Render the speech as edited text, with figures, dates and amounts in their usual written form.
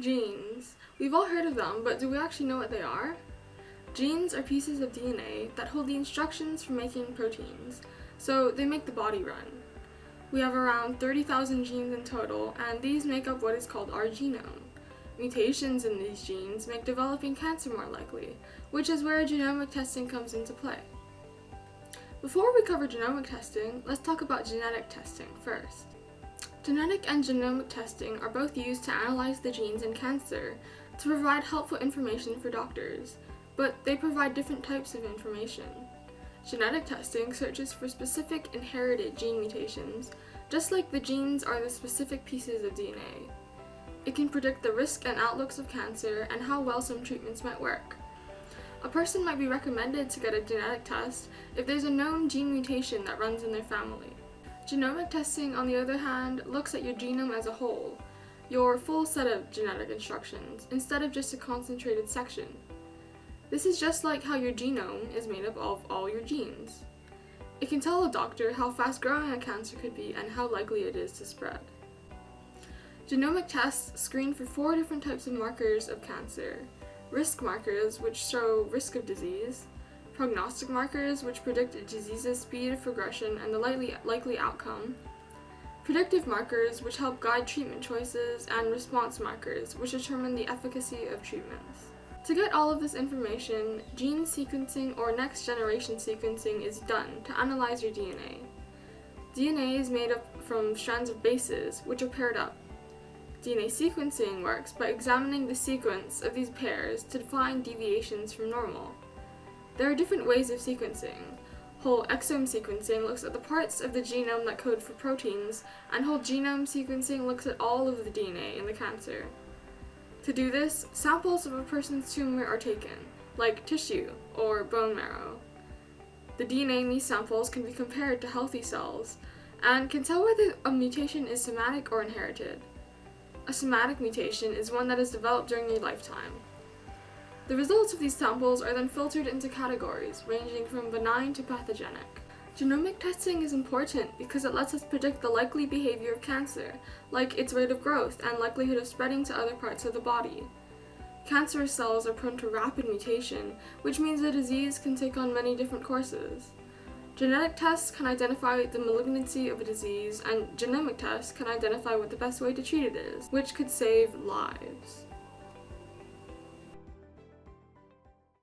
Genes. We've all heard of them, but do we actually know what they are? Genes are pieces of DNA that hold the instructions for making proteins, so they make the body run. We have around 30,000 genes in total, and these make up what is called our genome. Mutations in these genes make developing cancer more likely, which is where genomic testing comes into play. Before we cover genomic testing, let's talk about genetic testing first. Genetic and genomic testing are both used to analyze the genes in cancer to provide helpful information for doctors, but they provide different types of information. Genetic testing searches for specific inherited gene mutations, just like the genes are the specific pieces of DNA. It can predict the risk and outlooks of cancer and how well some treatments might work. A person might be recommended to get a genetic test if there's a known gene mutation that runs in their family. Genomic testing, on the other hand, looks at your genome as a whole, your full set of genetic instructions, instead of just a concentrated section. This is just like how your genome is made up of all your genes. It can tell a doctor how fast-growing a cancer could be and how likely it is to spread. Genomic tests screen for 4 different types of markers of cancer: risk markers, which show risk of disease; prognostic markers, which predict a disease's speed of progression and the likely outcome; predictive markers, which help guide treatment choices; and response markers, which determine the efficacy of treatments. To get all of this information, gene sequencing or next-generation sequencing is done to analyze your DNA. DNA is made up from strands of bases, which are paired up. DNA sequencing works by examining the sequence of these pairs to find deviations from normal. There are different ways of sequencing. Whole exome sequencing looks at the parts of the genome that code for proteins, and whole genome sequencing looks at all of the DNA in the cancer. To do this, samples of a person's tumor are taken, like tissue or bone marrow. The DNA in these samples can be compared to healthy cells, and can tell whether a mutation is somatic or inherited. A somatic mutation is one that is developed during your lifetime. The results of these samples are then filtered into categories, ranging from benign to pathogenic. Genomic testing is important because it lets us predict the likely behavior of cancer, like its rate of growth and likelihood of spreading to other parts of the body. Cancerous cells are prone to rapid mutation, which means the disease can take on many different courses. Genetic tests can identify the malignancy of a disease, and genomic tests can identify what the best way to treat it is, which could save lives.